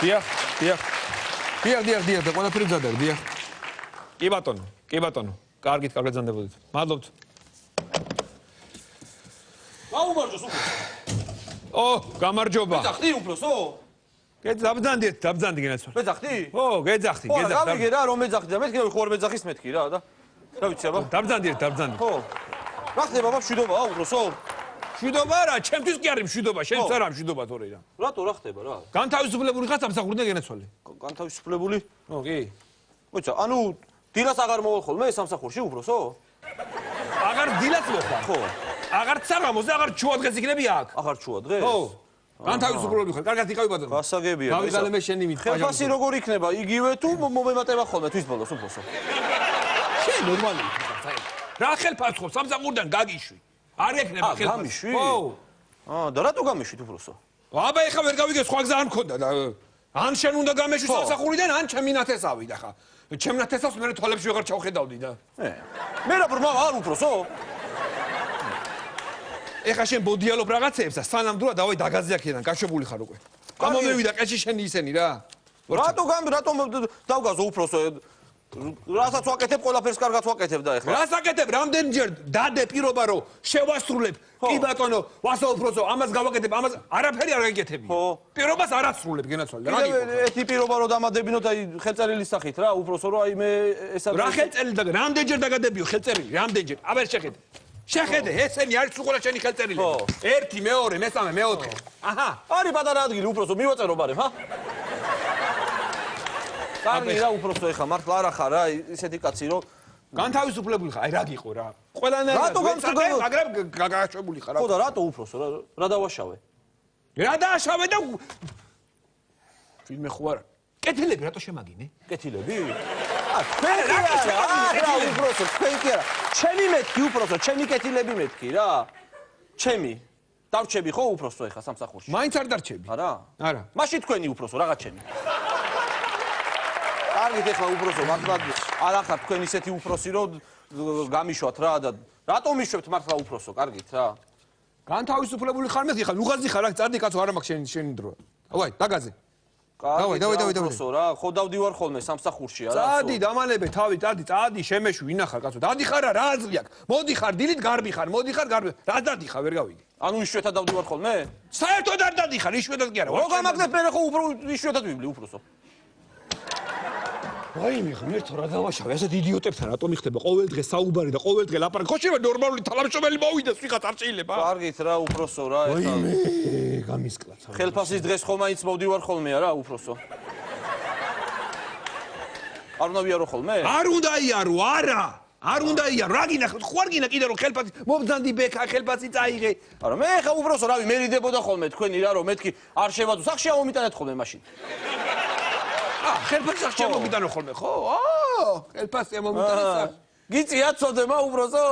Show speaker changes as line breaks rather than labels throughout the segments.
დიახ. და ყველაფერი მზადაა, დიახ. კი ბატონო. კარგით გაგზავნებოდით. მადლობთ.
გაუმარჯოს უფროსო.
გამარჯობა.
გეძახდი უფროსო?
დაბძანდი გენაცვალე.
მეძახდი?
გეძახდი.
გავიგე რა, რომ მეძახდი და მეთქი ხო არ მეძახის მეთქი რა და. რა ვიცი აბა?
დაბძანდი.
ხო. რა ხდება აბა მშვიდობაა უფროსო?
მშვიდობა რა, ჩემთვის კი არის მშვიდობა, შენც არა მშვიდობა თორე რა.
რატო რა ხდება რა?
განთავისუფლებული ხარ სამსახურიდან გენაცვალე.
განთავისუფლებული?
კი.
მოიცა, ანუ დილას აღარ მოვალ ხოლმე სამსახურში უფროსო?
აღარ დილას მოხარ?
ხო.
აღარ ცარამოს და აღარ ჩუა დღეს იქნები აქ.
აღარ ჩუა დღეს?
ხო. განთავისუფლებული ხარ, კარგად იყავი ბატონო.
გასაგებია.
გავიგალე მე შენი მით.
ხელფასი როგორ იქნება? იგივე თუ მომემატება ხოლმე თვის ბოლოს უფროსო?
შენ ნორმალია. რა ხელფასს ხო სამსახურიდან გაგიშვი? არ ეკნება ხელფასი.
გამიშვი?
ხო.
და რატო გამიშვით უფროსო?
აბა ეხა ვერ გავიგე სხვა გზა არ მქონდა და ან შენ უნდა გამეშვი სამსახურიდან, ან ჩემი ნათესავი და ხა. ჩემ ნათესავს მე თვალებში ვეღარ ჩავხედავდი და.
მე რა ბრმა არ უფროსო?
ეხა შენ ბოდიალობ რაღაცეებს და სანამდვილად დავაი დაგაზე აქედან გაშვებული ხარ უკვე. გამომევიდა ყეში შენი ისენი რა.
რატო დავგაზო უფროსო? რასაც ვაკეთებ, ყველაფერს კარგად ვაკეთებ და ეხლა.
რას აკეთებ? რამდენჯერ დადე პირობა რომ შევასრულებ? კი ბატონო, ვასო უფროსო, ამას გავაკეთებ, ამას არაფერი არ გეკეთები. პირობას არ ასრულებ გენაცვალე. რა გიყო?
ეთი პირობა რომ დამადებინოთ აი ხელწერილის სახით რა, უფროსო რომ აი მე ესა
რა ხელწერილი და რამდენჯერ დაგადებიო ხელწერილი? რამდენჯერ? აბა შეხედე, ესენი არის უყურა შენი ხელწერილი. 1, 2, მესამე, მეოთხე. აჰა,
არის პატარა ადგილი უფროსო, მივაწერო ბარემ, ჰა? კარგი რა უფროსო ეხა მართლა არა ხარ რა ისეთი კაცი რომ
განთავისუფლებული ხარ, აი რა გიყო რა. ყველანაირად
რატო განთავისუფლებული?
მაგრამ გაგაშვებული ხარ.
ხო და რატო უფროსო რა დავაშავე?
რა დააშავე და ფილმე ხო არა. კეთილები რატო შემაგინე?
კეთილები? თქვენ რა უფროსო, თქვენ კი არა. ჩემი მეთქი უფროსო, ჩემი კეთილები მეთქი რა. ჩემი. დავჩები ხო უფროსო ეხა სამსახურში?
მაინც არ დარჩები.
არა?
არა.
მაშინ თქვენი უფროსო, რაღაც ჩემი. კარგით ეხლა უფროსო, მართლა არ ახარ თქვენ ისეთი უფროსი რომ გამიშვათ რა და რატომ მიშვებთ მართლა უფროსო, კარგით რა.
განთავისუფლებული ხარ მე ხარ, უღაზი ხარ, აქ წადი კაცო, არა მაქვს შენი დრო. ავაი, დაგაზე.
დავაი უფროსო რა, ხო დავდივარ ხოლმე სამსახურში არა.
წადი, დამალebe თავი, წადი, შემეშვი, ვინა ხარ კაცო. დადი ხარ რა აზრი აქვს? მოდი ხარ, დილით გარბი ხარ, მოდი ხარ გარბი. რა დადი ხარ, ვერ გავიგე.
ანუ იშვიათად დავდივარ ხოლმე?
საერთოდ არ დადი ხარ, იშვიათად კი არა.
რო გამაგდებ მე ხო იშვიათად ვიბლი უფროსო.
ვაიმე ღმერთო რა დავაშავე ასეთ იდიოტებთან რატომ იხდება ყოველ დღე საუბარი და ყოველ დღე ლაპარაკი ხო შეიძლება ნორმალური თალამშრომელი მოვიდეს ვიღაც არ შეიძლება
კარგით რა უფროსო რა ეხლა
ვაიმე გამისკლაცა
ხელფასის დღეს ხომ მაინც მოვდივარ ხოლმე რა უფროსო არ უნდა ვიარო ხოლმე
არ უნდა იარო არა არ უნდა იარო რა გინახ ხო არ გინახ კიდე რომ ხელფასი მომძანდი ბექა ხელფასი წაიღე
არა მე ხა უფროსო რავი მერიდებოდა ხოლმე თქვენი რა რომ მეთქი არ შევაძო სახში ამომიტანეთ ხოლმე მაშინ
ხელფასი არ შემოგიტანო ხოლმე ხო? ხელფასი ამომიტანე.
გიწია წოდემა უფროსო?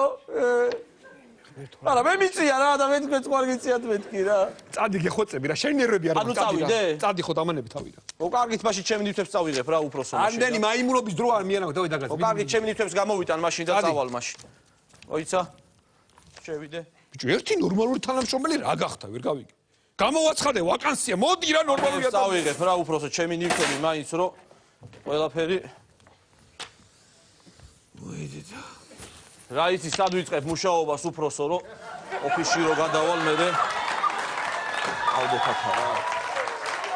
არა მე მიწია რა და მე თქვენ სხვა გიწიათ მეთქი რა.
წადი გეხოცები რა შენ ნერვები არ
ანუ წავიდე?
წადი ხო დამანები თავი რა.
ო კარგით მაშინ ჩემი ნივთებს წავიღებ რა უფროსო მაშინ.
ამდენი მაიმუნობის დრო არ მიანაგო დავი დაგაზე.
ო კარგით ჩემი ნივთებს გამოვიტან მაშინ და წავალ მაშინ. ოიცა შევიდე.
ბიჭო ერთი ნორმალური თანამშრომელი რა გახდა ვერ გავიგე. გამოვაცხადე ვაკანსია მოდი რა ნორმალური
ადამიანი წავიღებ რა უფროსო ჩემი ნივთები მაინც რომ ყველაფერი მოიდიდა რა იცი სად ვიწყებ მუშაობას უფროსო რომ ოფისში რო გადავალ მე ავდეთათა რა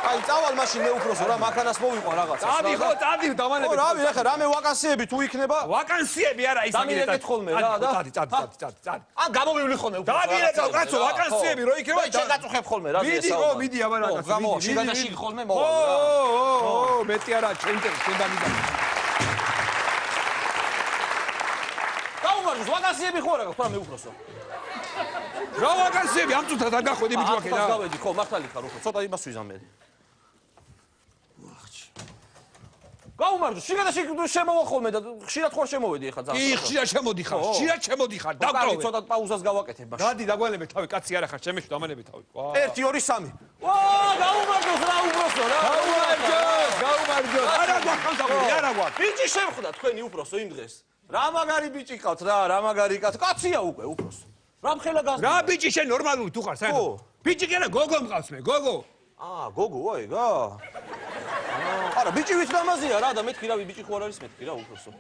აი წავალ მაშინ მე უფროსო რა მანქანას მოვიყვა რაღაცა
წადი ხო წადი დამანები
ხო რავი ახლა რამე ვაკანსიები თუ იქნება
ვაკანსიები არა ის
აგირეთ ხოლმე რა და
წადი
ან გამოვივლი ხოლმე უფროსო
დაგირეთ კაცო ვაკანსიები რო იქნება
შენ გაწუხებ ხოლმე რა
მიდი ხო მიდი აბა რა კაცო
გამოვა შიგადაში ხოლმე მოვალ რა
ო მეტი არა შენ დამიდა
გაუმარჯოს ვაკანსიები ხო არა გაქვს რა მე უფროსო
რა ვაკანსიები ამ წუთად არ გახვედი ბიჭო აქ რა
გავედი ხო მართალი ხარ უფრო ცოტა იმას ვიზამე გაუმარჯოს შიგადაში შემოვა ხოლმე და ხშირად ხარ შემოვედი ახლა
კი ხშირად შემოდი ხარ დაგდროვე
ცოტა პაუზას გავაკეთებ მაშინ
გადი დაგვალებე თავი კაცი არა ხარ შემეშვი დამალები თავი
1 2 3 ვა გაუმარჯოს რა უფროსო რა
გაუმარჯოს არა გვაქვს არა გვაქვს
ბიჭი შემხვდა თქვენი უფროსო იმ დღეს რა მაგარი ბიჭი ყავთ რა მაგარი კაცია უკვე უფროსო რა მხელა გასწრაფ
რა ბიჭი შენ ნორმალური თუ ხარ საერთოდ ბიჭი კი არა გოგო მყავს მე გოგო
გოგო აიგა არა, ბიჭი ვით დამაზია რა და მეთქი რა ბიჭი ხო არ არის მეთქი რა უფროსო.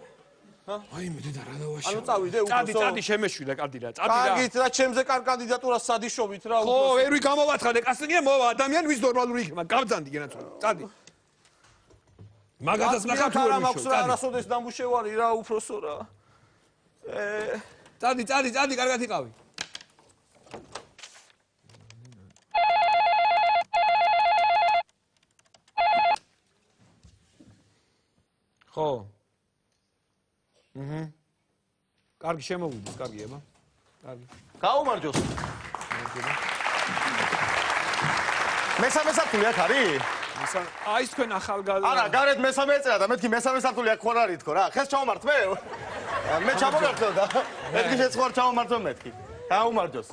აი მე და რა დავაშავე.
ანუ წავიდე უფროსო.
წადი შემეშვიდა კარდი რა. წადი რა.
კარგით რა ჩემზე კარ კანდიდატურას სადიშობით რა
ხო, ერვი გამოვაცხადე, კასტინგია მოვა ადამიანი ვის ნორმალური იქნება. გავძანდი გენაცვალე. წადი. მაგათაც ნახავ თუ ვერ
მაქვს რა
ვიშოვ.
არასოდეს დამუშევარი რა უფროსო რა.
წადი, კარგად იყავი. ხო. კარგი შემოვიდეს, კარგია, ბა. კარგი.
გაუმარჯოს.
მესამე სართული აქ არის?
აი თქვენ ახალგაზრდა.
არა, გარეთ მესამე ეწერა და მეთქი მესამე სართული აქ ხარ არის თქო რა. ხეს ჩავმართ მე? მე ჩამოვარდო და მეთქი შეცხوار ჩავმართო მეთქი. გაუმარჯოს.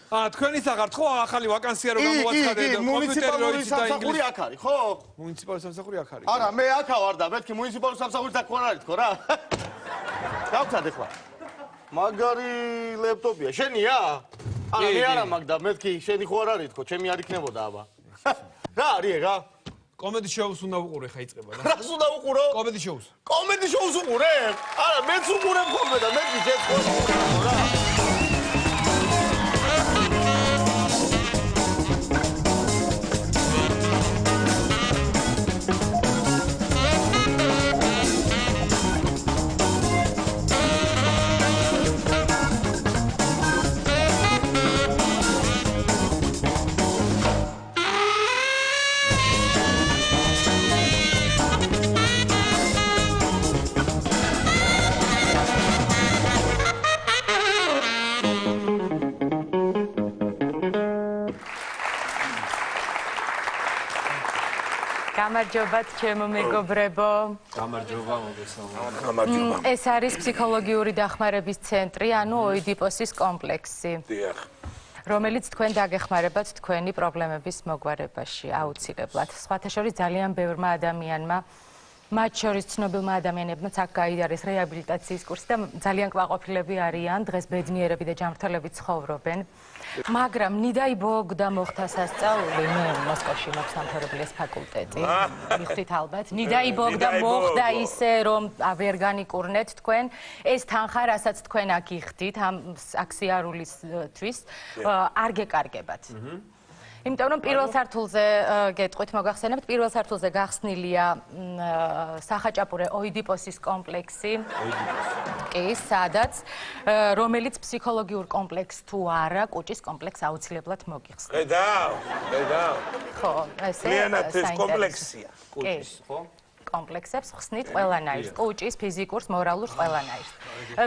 თქვენი სახართ ხო ახალი ვაკანსია რო გამოვაცხადე და კომპიუტერი რო იცი და
ინგლისური აქ არის, ხო?
მუნიციპალური სამსახური აქ არის.
არა, მე აქ ვარ და მეთქი მუნიციპალური სამსახურით აქ ხარ არის თქო რა. გავცადე ხლა. მაგარი ლეპტოპია, შენია? არა, მე არა მაგ და მეთქი შენი ხო არ არის თქო, ჩემი არ იქნებოდა აბა. რა არის ეგა?
კომედი შოუს უნდა ვუყურე ხა იწყება და.
რას უნდა ვუყურო?
კომედი შოუს.
კომედი შოუს უყურებ? არა, მეც უყურებ ხოლმე და მეთქი შეცხوار რა.
გამარჯობათ ჩემო მეგობრებო.
გამარჯობა, მოგესალმებით.
გამარჯობა.
ეს არის ფსიქოლოგიური დახმარების ცენტრი, ანუ ოიდიპოსის კომპლექსი,
დიახ.
რომელიც თქვენ დაგეხმარებათ თქვენი პრობლემების მოგვარებაში აუცილებლად. სხვათა შორის ძალიან ბევრმა ადამიანმა, მათ შორის ცნობილმა ადამიანებმაც აქ გაიარეს რეაბილიტაციის კურსი და ძალიან კმაყოფილები არიან, დღეს ბედნიერები და ჯანმრთელები ცხოვრობენ. მაგრამ ნიდაი ბოგდა მოხდა სასწაული, მე მოსკოვში მაქვს სამთავრობილის ფაკულტეტი. მიხვდით ალბათ. ნიდაი ბოგდა მოხდა ისე, რომ ვერ განიკურნეთ თქვენ ეს თანხა, რასაც თქვენ აქ იხდით ამ აქსიარულისთვის, არ გეკარგებათ. იმიტომ რომ პირველ სართულზე გეტყვით, მოგახსენებთ, პირველ სართულზე გახსნილია სახაჭაპურე ოიდიპოსის კომპლექსი. კი, სადაც რომელიც ფსიქოლოგიურ კომპლექსს თუ არა, კუჭის კომპლექსს აუცილებლად მოგიხსნით.
ხედავ.
ხო, ესე
ლიანათ ეს კომპლექსია.
კუჭის, ხო? კომპლექსებს ხსნით ყველანაირს, კუჭის, ფიზიკურს, მორალურს, ყველანაირს.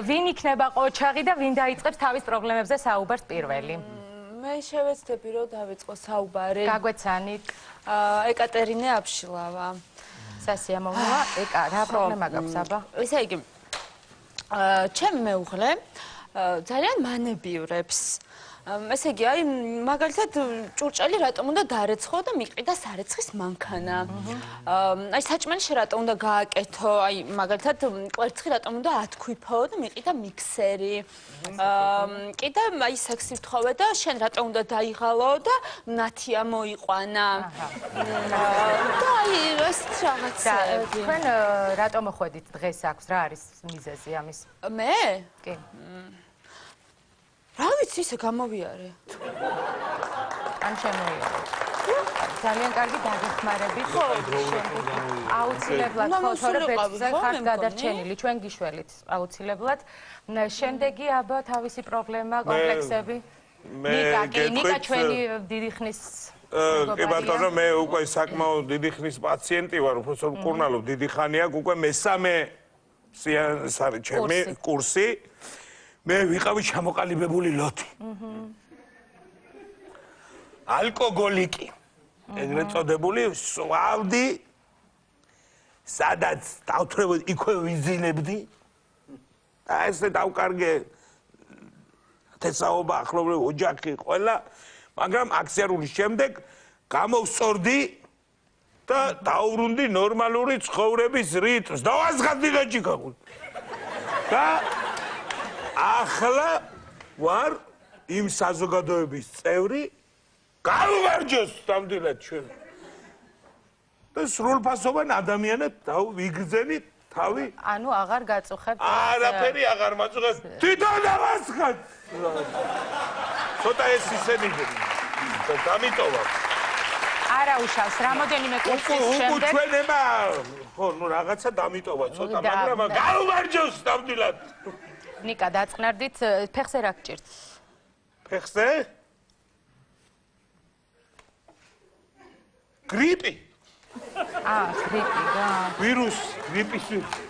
ვინ იქნება ყოჩაღი და ვინ დაიწყებს თავის პრობლემებზე საუბარს პირველი?
მე შევეცდები რომ დავიწყო საუბარი.
გაგვეცანით.
ეკატერინე აბშილავა.
სასიამოვნოა. ეკა, რა პრობლემა გაქვს აბა?
ესე იგი, ჩემი მეუღლე ძალიან მანებიურებს. ესე იგი, აი, მაგალითად, ჭურჭელი რატომ უნდა დარეცხო და მიყიდა სარეცხის მანქანა. აი, საჭმელი რატომ უნდა გააკეთო, აი, მაგალითად, კვერცხი რატომ უნდა ათქვიფო და მიყიდა მიქსერი. კიდე აი, სექსი ვთხოვე და შენ რატომ უნდა დაიღალო და ნათია მოიყვანა. და აი, ეს რაღაცები.
თქვენ რატომ ხვედით დღეს აქვს, რა არის მიზეზი ამის?
მე?
კი.
რა ვიცი, ისე გამოვიარე.
ან შემოიარე. ძალიან კარგი დაგეხმარებით. ხო, აუცილებლად ხო, თორე ბეჭდზე ხართ გადარჩენილი, ჩვენ გიშველით აუცილებლად. შემდეგი აბა თავისი პრობლემა, კომპლექსები. ნიკა ჩვენი დიდი ხნის
კი ბატონო, მე უკვე საკმაოდ დიდი ხნის პაციენტი ვარ, უბრალოდ მკურნალობ დიდი ხანია, უკვე მესამე სეანსი არის ჩემი კურსი. მე ვიყავი ჩამოყალიბებული ლოთი. ალკოგოლიკი. ეგრეთ წოდებული, სვავდი, სადაც დავთრევოდი, იქვე ვიზინებდი. და ესე დავკარგე თესაობა, ახლობლივ ოჯახი, ყველა, მაგრამ აქსიარულის შემდეგ გამოვსწორდი და დაუბრუნდი ნორმალური ცხოვრების რიტმს. დავაზღადი და ჭიქაღული. და ახლა ვარ იმ საზოგადოების წევრი, გამარჯოს ნამდვილად ჩვენ.
სრულფასოვან ადამიანად ვიგრძენით თავი?
ანუ აღარ გაწუხებთ.
არაფერი აღარ მაწუხებს. თვითონ დავასხათ. ცოტა ეს ისენი დამიტოვა.
არა უშავს, რამოდენიმე კურსის შემდეგ.
უკუჩვენება. ხო, ნუ რაღაცა დამიტოვა ცოტა, მაგრამ გაუმარჯოს ნამდვილად.
ნიკა დაწყნარდით, ფეხზე რა გჭირთ?
ფეხზე? გრიპი.
გრიპი რა.
ვირუსი, გრიპის ვირუსი.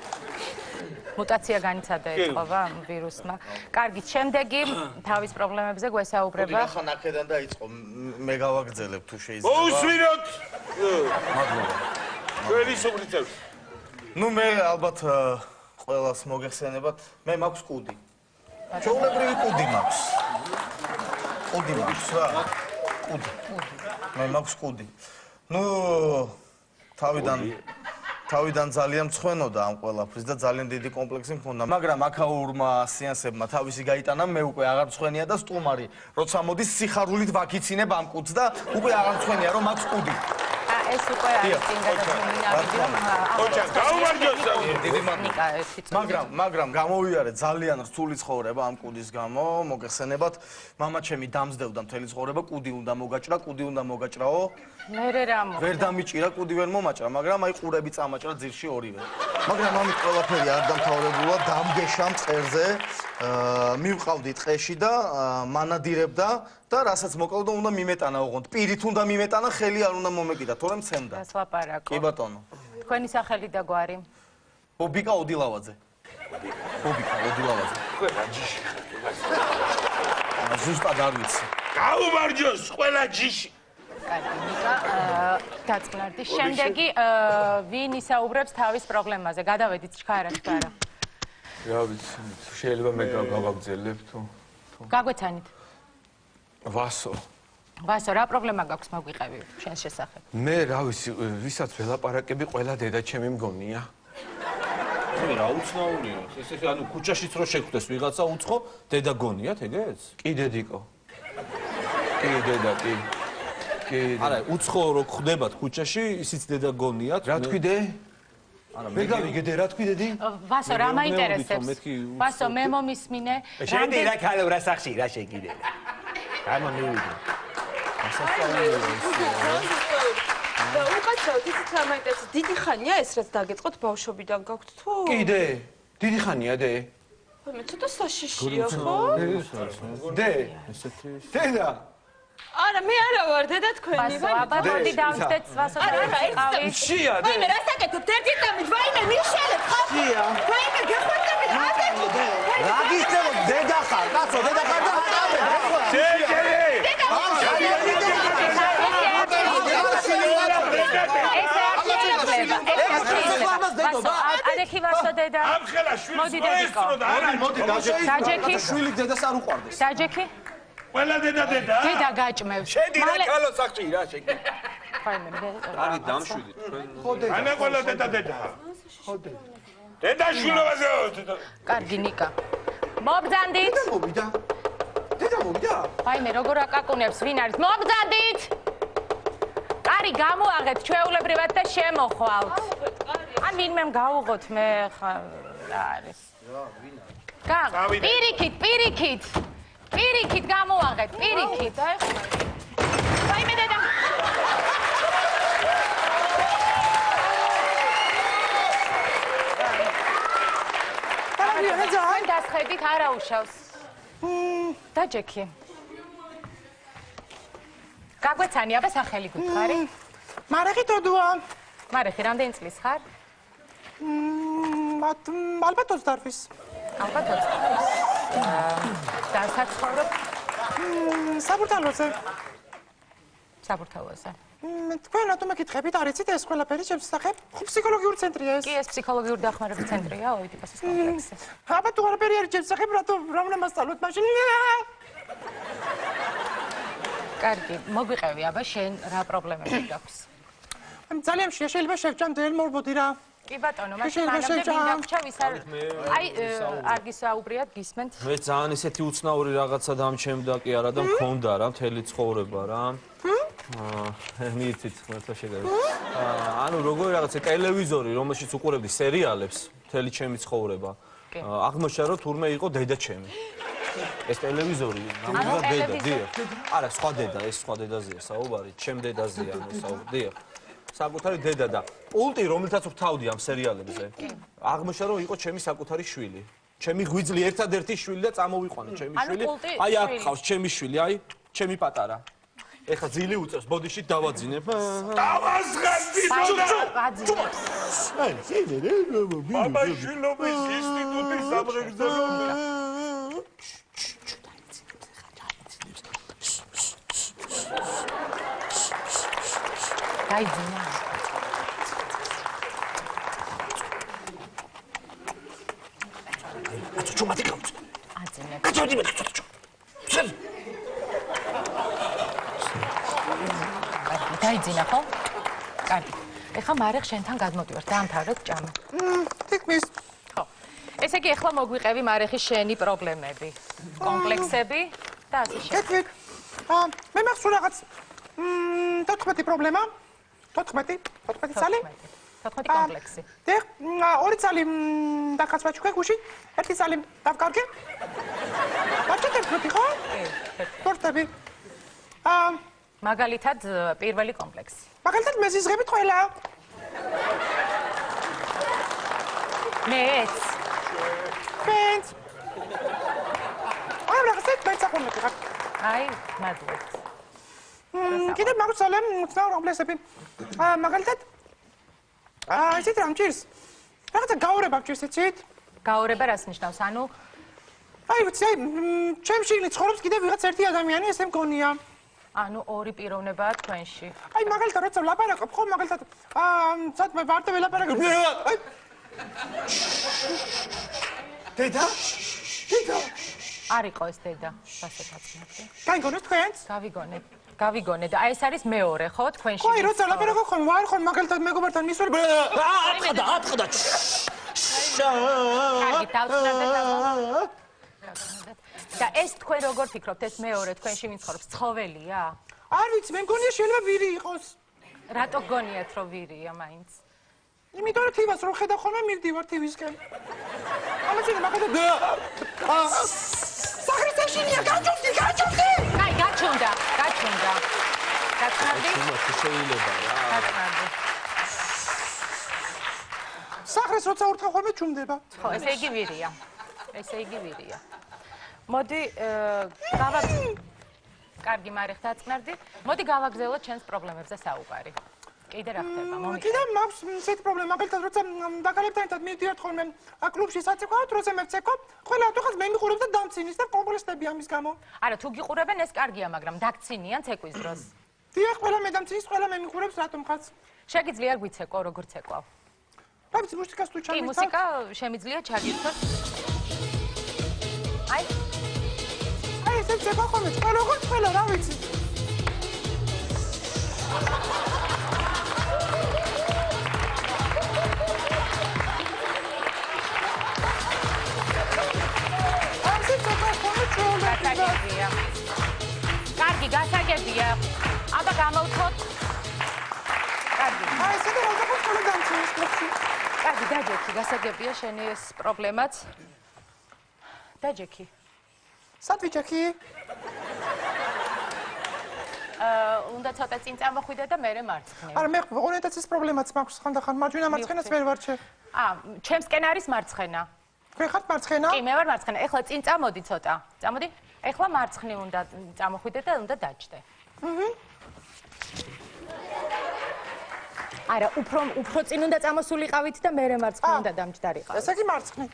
მუტაცია განიცადა ეთყობა ვირუსმა. კარგი, შემდეგი თავის პრობლემებზე გვესაუბრება.
ახლა ნახედან დაიწყო, მე გავაგზელებ თუ შეიძლება.
მოუსვიროთ.
მადლობა.
ჩვენი სუპრიცევს.
ნუ მე ალბათ ყველას მოგეხსენებათ, მე მაქვს კუდი. ჩვეულებრივი კუდი მაქვს. კუდი მაქვს რა. კუდი. მე მაქვს კუდი. ნუ თავიდან ძალიან მცხვენოდა ამ ყველაფრის და ძალიან დიდი კომპლექსი მქონდა, მაგრამ აქაურმა სეანსებმა თავისი გაიტანა, მე უკვე აღარ მცხვენია და სტუმარი, როცა მოდის სიხარულით ვაქიცინებ ამ კუდს და უკვე აღარ მცხვენია, რომ მაქვს კუდი.
ეს უკვე არის წინ გადაწყვეტილი, რომ
ოჩა, გაუმარჯოს.
დიდი მადლობა. მაგრამ გამოვიარე ძალიან რთული ცხოვრება ამ კუდის გამო, მოგეხსენებათ, მამა ჩემი დამსდევდა მთელი ცხოვრება, კუდი უნდა მოგაჭრა, კუდი უნდა მოგაჭრაო.
მერე რა მოხდა?
ვერ დამიჭირა, კუდი ვერ მომაჭრა, მაგრამ აი ყურები წამაჭრა ძირში ორივე. მაგრამ ამით ყველაფერი არ დამთავრებულა, დამგეშა მწერზე, მივყავდი ტყეში და მანადირებდა და რასაც მოკლდა უნდა მიმეტანა ოღონდ. პირით უნდა მიმეტანა, ხელი არ უნდა მომეკიდა, თორემ მცემდა.
გასვაპარაკო.
კი ბატონო.
თქვენი სახელი და გვარი?
ბობიკა ოდილავაძე. ბობიკა ოდილავაძე.
ყველა ჯიში.
ზუსტად არ ვიცი.
გაუმარჯოს ყველა ჯიში.
კარგი, ნიკა, დაწყნარდი. შემდეგი ვინ ისაუბრებს თავის პრობლემაზე? გადავედით ჩქარა ჩქარა.
რა ვიცი, შეიძლება მე გავაგზელებ თუ
გაგვეცანით.
ვასო.
ვასო, რა პრობლემა გაქვს მოგვიყევი შენს შესახებ?
მე რა ვიცი, ვისაც ველაპარაკები, ყველა დედა ჩემი მგონია.
რა უცნაურია. ესე ანუ ქუჩაშიც რო შეგხვდეს ვიღაცა უცხო, დედა გონიათ ეგეც?
კი დედიკო. კი დედა, კი. კი.
არა, უცხო რო ხდებათ ქუჩაში, ისიც დედა გონიათ.
რა თქვი დე?
არა,
ვერ გავიგე რა თქვი დედი?
ვასო, რა მაინტერესებს? ვასო, მე მომისმინე.
შედი რა ქალო რა სახში რა შეგიდე. ამა მივიდე.
და უკაცრავთ ისიც რა მაინტერესებს, დიდი ხანია ეს რაც დაგეწყოთ ბავშვობიდან გაქვთ თუ?
კი დე. დიდი ხანია დე.
მე ცოტა საშიშია ხო?
დე. დედა.
არა, მე არა ვარ დედა თქვენი.
ვასო, აბა მოდი დავწდეთ ვასო და ყავი.
შია დე.
ვაიმე, რა საკეთებთ? ერთი წამით, ვაიმე, მიშელეთ ხა? შია. ვაიმე, გეხვეწებით, აზეთი.
რა გისწევოთ დედა ხარ? კაცო, დედა ხარ და აკავე.
შეჯერე.
არეხი ვასო დედა.
ამ ხელა შვილს
მოდი დედიკო.
მოდი დაჯექი.
დაჯექი.
შვილი დედას არ უყვარდეს.
დაჯექი.
ყველა დედა.
დედა გაჭმევ.
შედი რა ქალო სახში რა შეგიდე.
ხაიმე,
არის დამშვიდით თქვენ.
ანა ყველა დედა. დედა შვილობაზე.
კარგი ნიკა. მობძანდით.
მოვიდა. დედა მოვიდა.
ხაიმე, როგორ აკაკუნებს, ვინ არის? მობძანდით. კარი გამოაღეთ ჩვეულებრივად და შემოხვალთ. ან ვინმე გავუღოთ მე ხა რა არის? რა, ვინ არის? პირიქით გამოაღეთ, პირიქით. ვაიმე დედა. თქვენ დასხედით არა უშავს. დაჯექი. გაგვეცანი აბა სახელი გითხარი?
მარეხი თოდუა.
მარეხი რამდენი წლის ხარ?
ალბათ 28-ის.
ალბათ 28-ის. და საცხოვრობ
საბურთალოზე.
საბურთალოზე.
თქვენ რატომ მეკითხებით? არ იცით ეს ყველაფერი ჩემს სახებ? ხო ფსიქოლოგიური ცენტრია ეს.
კი, ეს ფსიქოლოგიური დახმარების ცენტრია, ოიდიპასის კომპლექსი.
აბა თუ არაფერი არის ჩემს სახებ, რატომ რა უნდა მასწავლოთ მაშინ?
კარგი, მოგვიყევი აბა შენ რა პრობლემები გაქვს?
ძალიან მშია, შეიძლება შევჭამ მორბოდი რა.
კი ბატონო, მაშინ მანამდე მინდა გრჩა ვის არ აი არ გისაუბრიათ, გისმენთ?
მე ძალიან ისეთი უცნაური რაღაცა დამჩემდა კი არა და მქონდა რა მთელი ცხოვრება რა. მიიცით მართლა შეგარეთ. ანუ როგორი რაღაცა ტელევიზორი, რომელშიც უყურებდი სერიალებს, მთელი ჩემი ცხოვრება. აღმოჩნდა რომ თურმე იყო დედა ჩემი. ეს ტელევიზორი ნამდვილად დედა, დიახ. არა, სხვა დედა, ეს სხვა დედაზეა საუბარი, ჩემ დედაზეა, ანუ საუბარი, დიახ. საკუთარი დედა და პულტი, რომელთაც ვთავდი ამ სერიალებზე. აღმოჩნდა რომ იყო ჩემი საკუთარი შვილი. ჩემი ღვიძლი ერთადერთი შვილი და წამოვიყვანე ჩემი შვილი. აი აქ ყავს ჩემი შვილი, აი, ჩემი პატარა. ეხლა ძილი უწევს, ბოდიში დავაძინებ.
დავასხამდი
გაძინებს.
ბაბაშვილობის ინსტიტუტის სამღერგზელობი.
გაიძინა.
აცო ჩუმატი გავწ.
აძინებს.
გაჭოდი მე გაჭოდი.
დაიძინა ხო? კარგი. ეხლა მარეხ შენთან გადმოდივარ, დაამთავრეთ ჭამა.
თითქმის.
ხო. ესე იგი ეხლა მოგვიყევი მარეხის შენი პრობლემები, კომპლექსები და ასე შემდეგ.
კეთილ. მე მახსოვს რაღაც 14 პრობლემა. 14 წელი.
14 კომპლექსი.
დიახ, 2 წელი დაკაცვა ჩვენ გუში, 1 წელი დავკარგე. ვაჭეთებ ხო? პორტები.
მაგალითად პირველი კომპლექსი.
მაგალითად მეზიზღებით ყველა.
მეც.
ფენს. აი რაღაცა მეცახონები ხარ.
აი, მადლობთ.
კიდევ მაგուցალემ უცნაურ კომპლექსები. მაგალითად ისეთ რამ ჭირს. რაღაცა გაურება ჭირს იცით?
გაურება რას ნიშნავს? ანუ
აი ვიცი, ჩემში ცხოვრობს კიდევ ვიღაც ერთი ადამიანი, ესე მგონია.
ანუ ორი პიროვნებაა თქვენში.
აი მაგალითად როცა ვლაპარაკობ ხო მაგალითად სათმე ვარდე ველაპარაკებ. აი დედა? დედა?
არ იყო ეს დედა, გასაკაცნებდი.
გაიგონეთ თქვენს?
გავიგონე და აი ეს არის მეორე ხო თქვენში?
ხო, როცა ვლაპარაკობ ხო ვარ ხო მაგალითად მეგობართან მისვარ.
ატყდა.
კარგი, დავწნადეთ. და ეს თქვენ როგორ ფიქრობთ, ეს მეორე თქვენში ვინ ცხოვრობს, ცხოველია?
არ ვიცი, მე მგონია შეიძლება ვირი იყოს.
რატო გონიათ რომ ვირია მაინც?
იმიტომ რომ თივას რო ხედავ ხოლმე მივდივარ თივისკენ. ამაზე მაგალითად საგრისაშინია, გაჩვენდი.
აი, გაჩვენდა. გაჩვენდი?
შეიძლება რა.
გაჩვენდი.
საგრეს როცა ურთხავ ხოლმე ჩუმდება.
ხო, ესე იგი ვირია. მოდი, კარგი, მარეხ დაწყნარდი. მოდი გავაგზავნოთ ჩემს პრობლემებზე საუბარი. კიდე რა ხდება? მომიხედავ.
კიდე მაქვს ესეთი პრობლემა, მაგალითად როცა დაკალებთან ერთად მივდივართ ხოლმე კლუბში საცეკვავად, როცა მევცეკვავ, ყველა ავტოხას მე მიყურებს და დამცინის და კომპლექსები ამის გამო.
არა, თუ გიყურებენ ეს კარგია, მაგრამ დაგცინიან ცეკვის დროს.
დიახ, ყველა მე დამცინის, ყველა მე მიყურებს რატომ ხაც?
შეგიძლია გვიცეკო, როგორ ცეკვავ?
რა ვიცი, მუსიკას თუ
კი,
ჩამოვიდა.
მუსიკა შემიძლია ჩაგირთოთ. აი,
ესე ცეკვავ ხოლმე, ყველა რა ვიცი.
კარგი, გასაგებია. აბა გამოვთოთ. კარგი.
აი, ესე და რა ხოლმე დამცინის კლუბში.
კარგი, დაჯექი, გასაგებია შენი ეს პრობლემაც. დაჯექი.
სად ვიჯექი?
უნდა ცოტა წინ წამოხვიდე და მერე მარცხნივ.
არა, მე ორიენტაციის პრობლემაც მაქვს ხანდახან, მარჯვენა მარცხენას ვერ ვარჩე.
ჩემსკენ არის მარცხენა.
თქვენ ხართ მარცხენა?
კი, მე ვარ მარცხენა. ეხლა წინ წამოდი ცოტა. წამოდი. ეხლა მარცხნივ უნდა წამოხვიდე და უნდა დაჯდე. არა, უფრო წინ უნდა წამოსულიყავით და მერე მარცხნივ უნდა დამჯდარიყავით.
ესე იგი მარცხნი.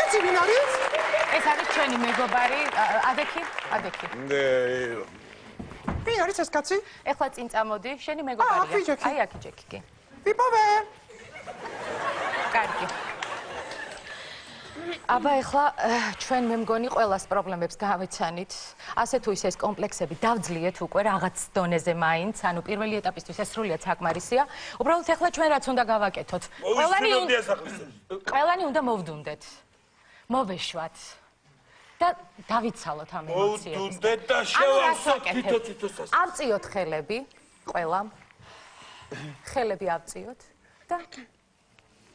ეს ვინ არის?
ეს არის ჩვენი მეგობარი, ადექი.
ვინ არის ეს კაცი?
ეხლა წინ წამოდი, შენი მეგობარია. აი, აქ იჯექი კი.
ვიპოვე.
კარგი. აბა ეხლა ჩვენ მე მგონი ყველას პრობლემებს გავიცანით. ასე თუ ისე ეს კომპლექსები დავძლიეთ უკვე რაღაც დონეზე მაინც, ანუ პირველი ეტაპისთვის ეს სრულიად საკმარისია. უბრალოდ ეხლა ჩვენ რაც უნდა გავაკეთოთ. ყველანი უნდა მოვდუნდეთ. მოვეშვათ. და დავიცალოთ ამ ემოციებს.
მოვდუნდეთ და შევავსოთ თვითონ-თვითონ.
ავწიოთ ხელები, ყველა. ხელები ავწიოთ და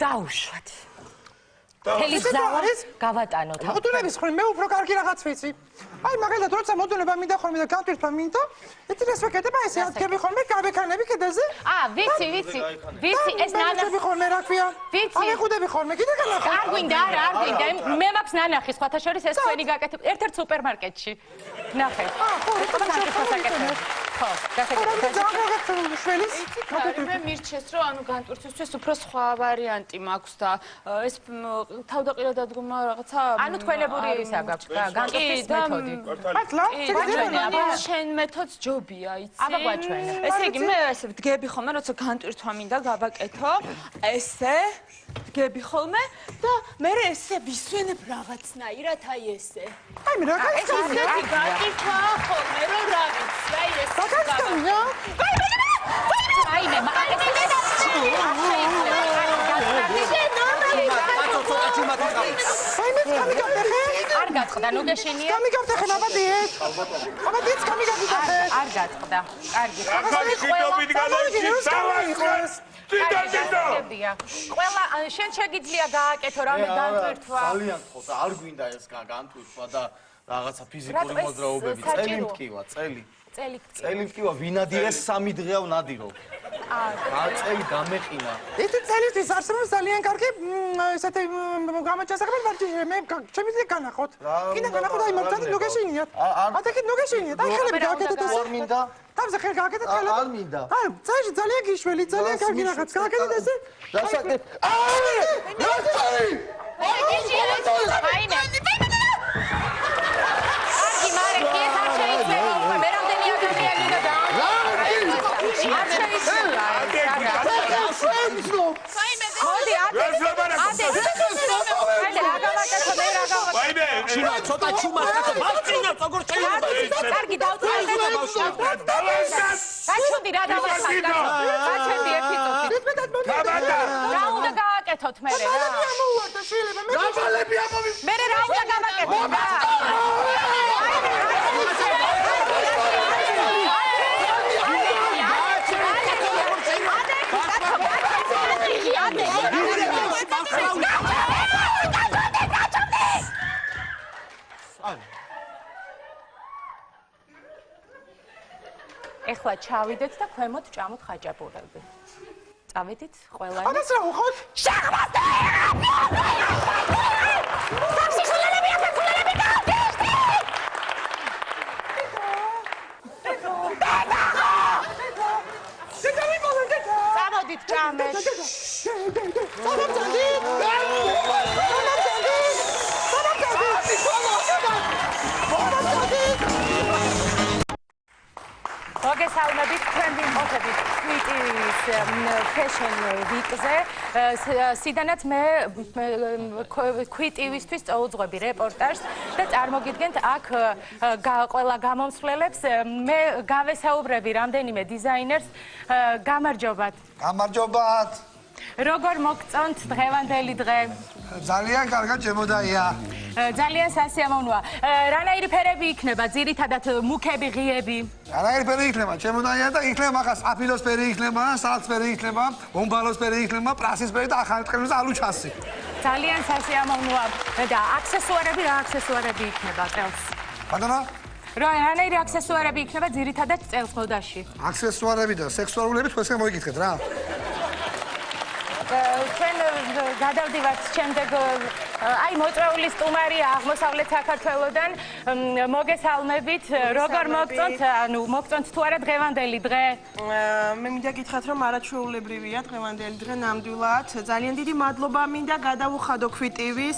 დაუშვათ. თელი ძალა გავატანოთ.
მოდუნების ხოლმე მე უფრო კარგი რაღაც ვიცი. აი მაგალითად როცა მოდუნება მინდა ხოლმე და განტვირთვა მინდა, ეთილეს ვეკეთებ აი ესე ადგები ხოლმე გავეკანები კიდეზე.
ვიცი, ეს ნანახი
ხოლმე რა ქვია?
ვიცი.
ამეხუდები ხოლმე კიდე განახო.
არ გვინდა, არა, არ გვინდა. მე მაქვს ნანახი, სხვათა შორის ეს თქვენი გაკეთებ ერთ-ერთ სუპერმარკეტში. ნახე.
ხო,
ხო,
მე მირჩეს რომ ანუ განტვირთვისთვის უფრო სხვა ვარიანტი მაქვს და ეს თავდაყირა დადგომა რაღაცა
ანუ თქვენებური ისა გაქვს განტვირთვის მეთოდი.
შენ მეთოდს ჯობია, იცი?
აბა გვაჩვენე.
ესე იგი მე ესე ვდგები ხოლმე, როცა განტვირთვა მინდა გავაკეთო, ესე ვდგები ხოლმე და მე ესე ვისვენებ რაღაცნაირად აი ესე.
აი მე რა
ესე გაკითხა ხოლმე რომ რა ვიცი, აი ეს
გაკეთე.
აი მე არ გაწყდა, ნუ გეშინია.
გამიგავდე ხე აბადიეთ. აბადიეთ გამიგავდე.
არ გაწყდა. კარგი.
ხიდობით გადავში დავაწყეს.
ყველა შენ შეგიძლია გააკეთო რამე განტვირთვა.
ძალიან ხო და არ გვინდა ეს განტვირთვა და რაღაცა ფიზიკური მოძრაობები, წელი მткиვა, წელი. წელი მткиვა, ვინადირეს 3 დღეა ვნადირო. წელი გამეყინა.
ეს წელისთვის არსებობს ძალიან კარგი ესეთი გამოჩასაგები მე შემიძლია განახოთ. კიდე განახოთ აი მაგდადი ნუგეშინიათ. ათაკი ნუგეშინიათ. აი ხელები გააკეთეთ ეს.
არ მინდა.
თავზე ხელ გააკეთეთ ხელები.
არ მინდა.
აი წაიში ძალიან გიშველი, ძალიან კარგი რაღაც. გააკეთეთ ესე.
დასაკეთ.
ცოტა ჩუმად კაცო ბავშვინა როგორ შეიძლება
კარგი დავწერე გაჩვენდი რა დავახატე გაჩვენდი ერთი წუთი რა უნდა გააკეთოთ მე რა მე რა უნდა გავაკეთო ეხლა ჩავიდეთ და ქვემოთ ჭამოთ ხაჭაპურები. წავედით ყველანი.
ამას რა უხოთ?
შეხმასტე! წავედით ჭამეთ. მოგესალმებით თქვენ ვიმყოფებით კვიტის ფეშენ ვიკზე. სიდანაც მე კვიტივისთვის წაუძღვები რეპორტაჟს და წარმოგიდგენთ აქ ყველა გამომსვლელებს. მე გავესაუბრები რამდენიმე დიზაინერს. გამარჯობათ.
გამარჯობათ.
როგორ მოგწონთ დღევანდელი დღე?
ძალიან კარგად შემოდაია.
ძალიან სასიამოვნოა. რანაირი ფერები იქნება? ძირითადად მუქები, ღიები?
რანაირი ფერი იქნება? შემოდაია და იქნება ახლა აფილოსფერი იქნება, სალცფერი იქნება, ბომბალოსფერი იქნება, პრასისფერი და ახალი ტყელის ალუჩასი.
ძალიან სასიამოვნოა. და აქსესუარები რა აქსესუარები იქნება წელს?
ბატონო?
რანაირი აქსესუარები იქნება ძირითადად წელს მოდაში?
აქსესუარები და სექსუალურები თქვენსგან მოიგიქეთ რა.
ჩვენ გადავდივართ შემდეგ აი მოწვეული სტუმარია აღმოსავლეთ საქართველოდან მოგესალმებით როგორ მოგწონთ ანუ მოგწონთ თუ არა დღევანდელი დღე
მე მინდა გითხრათ რომ არაჩვეულებრივია დღევანდელი დღე ნამდვილად ძალიან დიდი მადლობა მინდა გადავუხადო კვიტივის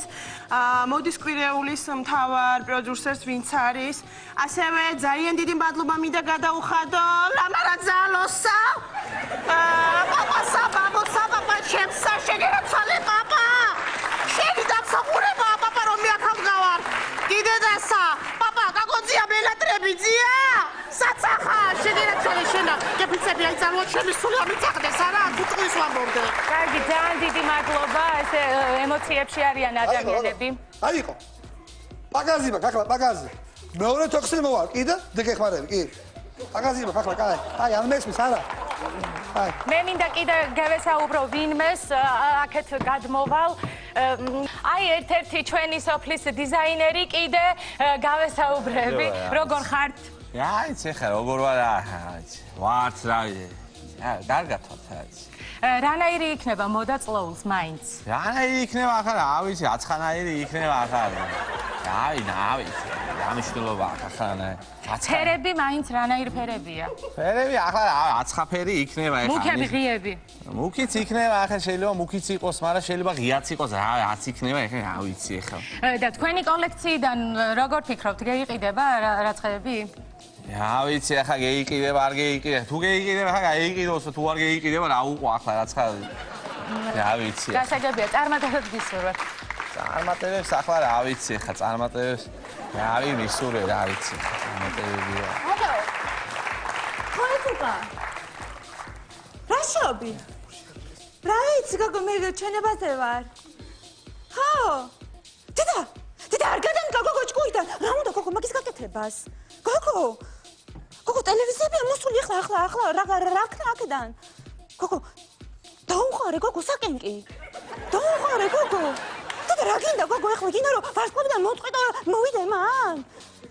მოდის კვირეულის მთავარ პროდიუსერს ვინც არის ასევე ძალიან დიდი მადლობა მინდა გადავუხადო ლამარაძალოსა პაპასა ბაბოსა პაპა ჩემსა შეგერაცვალე პაპა შენი დამსახურება პაპა რომ მე აქ გავარ კიდე დასა პაპა გაგოძია მელატრებიძია საცახა შეგერაცვალე შენა კეფიცები აი წარმოა ჩემი სული ამიწახდეს არა თუწყვის ვამბობდე
კარგი ძალიან დიდი მადლობა ესე ემოციებში არიან ადამიანები
აიყო პაგაზი მაქვს, ახლა პაგაზი. მეორე თოქსი მოვალ, კიდე დეგეხმარები, კი. პაგაზი მაქვს, ახლა კაი. აი, არ მესმის არა. აი.
მე მინდა კიდე გავესაუბრო ვინმეს, აქეთ გადმოვალ. აი, ერთ-ერთი ჩვენი სოფლის დიზაინერი კიდე გავესაუბრები. როგორ ხართ?
აი, ეხლა როგორ ვარ, ვარც რა ვიცი. კარგად ვარ.
რანაირი იქნება მოდა წლოულს მაინც?
რანაირი იქნება ახლა, რა ვიცი, აცხანაირი იქნება ახლა. რა ვიცი. გამიშნელობა ახლა.
ფერები მაინც რანაირი ფერებია?
ფერები ახლა აცხაფერი იქნება ახლა.
მუქები, ღიები.
მუქიც იქნება ახლა, შეიძლება მუქიც იყოს, მაგრამ შეიძლება ღიაც იყოს, რაც იქნება ახლა, რა ვიცი ახლა.
და თქვენი კოლექციიდან როგორ ფიქრობთ, გეიყიდება რაცხები?
რა ვიცი, ახლა გეიყიდება, არ გეიყიდება. თუ გეიყიდება, ახლა გაიყიდოს, თუ არ გეიყიდება, რა უყვა ახლა რაცხა. რა ვიცი.
გასაგებია, წარმატებებს გისურვებთ.
წარმატებებს ახლა რა ვიცი, ახლა წარმატებებს რა ვიმისურვე, რა ვიცი. წარმატებებია.
აბა. ხოეთუკა. რა შობი? რა ვიცი, გოგო, მე ჩვენებაზე ვარ. ხო? დედა, არ გადამკა გოგო ჭკუიდან. რა უნდა გოგო მაგის გაკეთებას? გოგო, ტელევიზიებია მოსული ახლა, რა ქნა აქედან? გოგო, დაუყარე გოგო საკენკი. დაუყარე გოგო. დედა, რა გინდა გოგო, ახლა გინდა რომ ვარსკვლავიდან მოვწყვიტო, მოვიდე მან.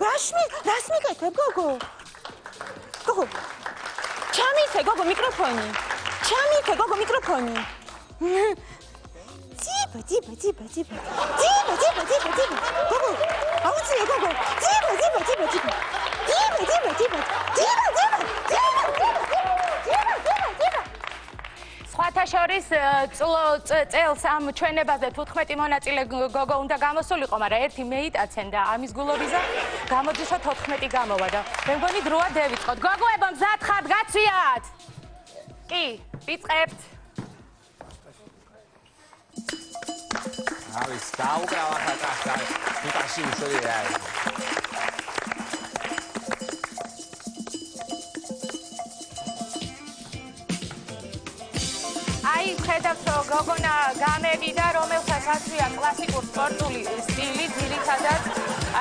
რას მიკეთებ გოგო? გოგო, ჩამიწე გოგო მიკროფონი. ძიბა. გოგო, აუწია გოგო. ძიბა.
სხვათა შორის წელს ამ ჩვენებაზე 15 მონაწილე გოგო უნდა გამოსულიყო, მაგრამ ერთი მეიტაცენ და ამის გულობიზა გამოდიშო 14 გამოვა და მე მგონი დროა დევიწყოთ. გოგოებო, მზად ხართ, გაცვიათ? კი, ვიწყებთ.
არის დაუკრავა ხატა, თვითაში უშოდი რა.
აი, ხედავთ, რომ გოგონა გამევიდა, რომელსაც აცვია კლასიკურ სპორტული სტილი, ძირითადად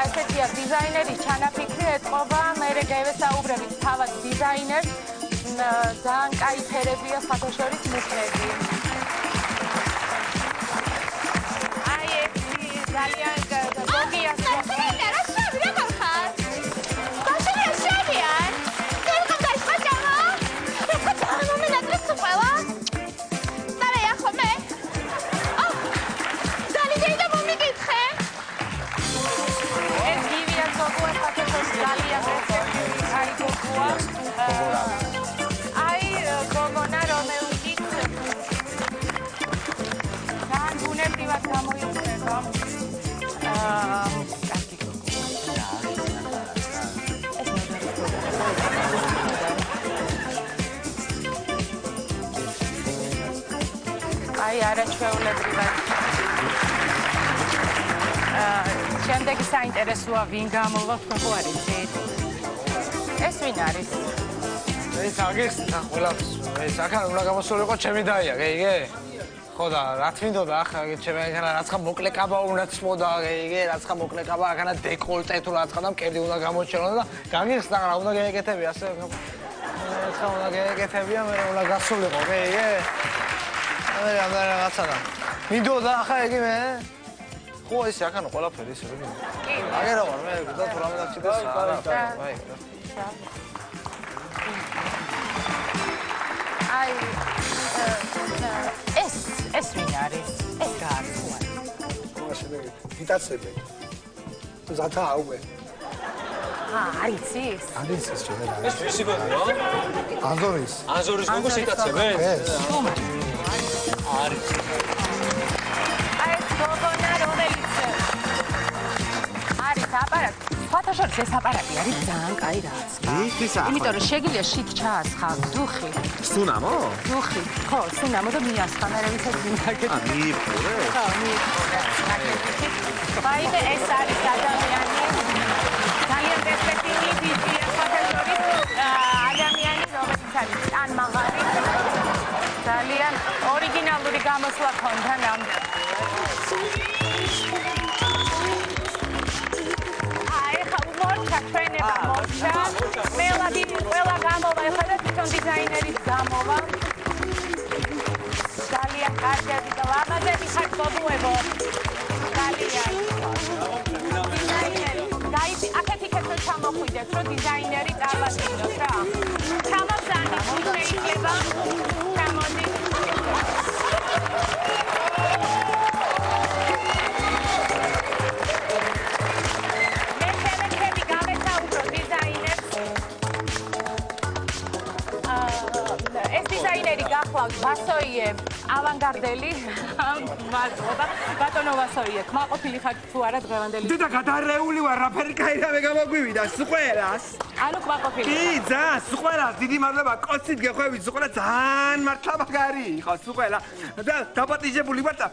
ესეთია დიზაინერის ჩანაფიქრი ეთყობა, მერე გევესაუბრებით თავად დიზაინერს, ძალიან კაი ფერებია სხვათა შორის მუქები. აი, ერთი ძალიან გოგია აი, გოგონა რომელიც ძალიან ბუნებრივად გამოიყურება. აი, არაჩვეულებრივად. შემდეგი საინტერესოა ვინ გამოვა, თქვენ ხო არ იცით? ეს ვინ არის?
ეს აგიხსნა ყველაფერს. ეს ახლა უნდა გამოსულიყო ჩემი დაია, გეიგე? ხო და რა თვინდოდა ახლა ჩემი ახლა რაცხა მოკლე კაბა უნდა წმოდა, გეიგე? რაცხა მოკლე კაბა, ახლა დეკოლტე თუ რაცხა და მკერდი უნდა გამოჩერონ და გაგიხსნა რა უნდა გეეკეთები ასე. ახლა უნდა გეეკეთებია, მე უნდა გასულიყო, გეიგე? აი რაღაცა და მინდოდა ახლა იგი მე ხო ესე ახლა ყველაფერი ისე როგორია? კი. აგერა ვარ მე და თუ რამე დაგჭირდეს არა. აი.
აი ეს ვინ არის? ეს რა არის?
იტაცები. თუ ზათა აუე.
არის ის?
არის ის შეიძლება.
ეს ვისი გოგოა?
აზორის.
აზორის გოგოს იტაცებენ? არის.
აი ეს გოგონა რომელიც არის აპარატი. სხვათა შორის ეს აპარატი არის ძალიან კაი რაც. იმიტომ რომ შეგიძლია შიგ ჩაასხავ დუხი.
სუნამო?
დუხი. ხო, სუნამო და მიასხა, მე ვიცი მინდაგეთ.
მიიფურე?
ხო, მიიფურე. ვაიმე, ეს არის ადამიანი. ძალიან პერსპექტიული ვიზია სხვათა შორის ადამიანი, რომელიც არის ტანმაღალი. ძალიან ორიგინალური გამოსვლა ქონდა ნამდვილად. ფეშონ დიზაინერის გამოვა. ძალიან კარგები და ლამაზები ხარ გოგუებო. ძალიან. დიზაინერი. დაიწყე აქეთ იქეთ რომ ჩამოხვიდეთ, რომ დიზაინერი დავასწინოთ რა. ჩამოგზავნი შეიძლება. ჩამოდი. დიზაინერი გახლავთ ვასოიე ავანგარდელი მადლობა ბატონო ვასოიე კმაყოფილი ხართ თუ არა დღევანდელი
დედა გადარეული ვარ რაფერი кайრავე გამოგვივიდა სუყველას
ანუ კმაყოფილი
კი ძალიან სუყველას დიდი მადლობა კოცით გეხვევით სუყელა ძალიან მართლა მაგარი იყო სუყელა და დაპატიჟებული ვარ და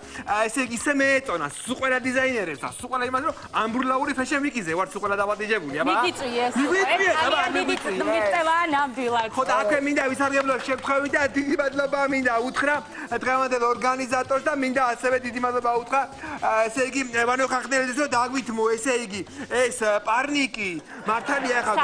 ესე იგი ისე მეეწონა სუყელა დიზაინერებს და სუყელა იმას რომ ამბრულაური ფეშენ მიკიზე ვარ სუყელა დაპატიჟებული აბა
მიგიწვიეს მიგწევა ნამდვილად
ხო და აქვე მინდა ვისარგებლო შევხვევით და დიდი მადლობა მინდა უთხრა დღევანდელ ორგანიზატორს და მინდა ასევე დიდი მადლობა უთხრა ესე იგი ვანო ხახნელიძეს რომ დაგვითმო ესე იგი ეს პარნიკი მართალია ხა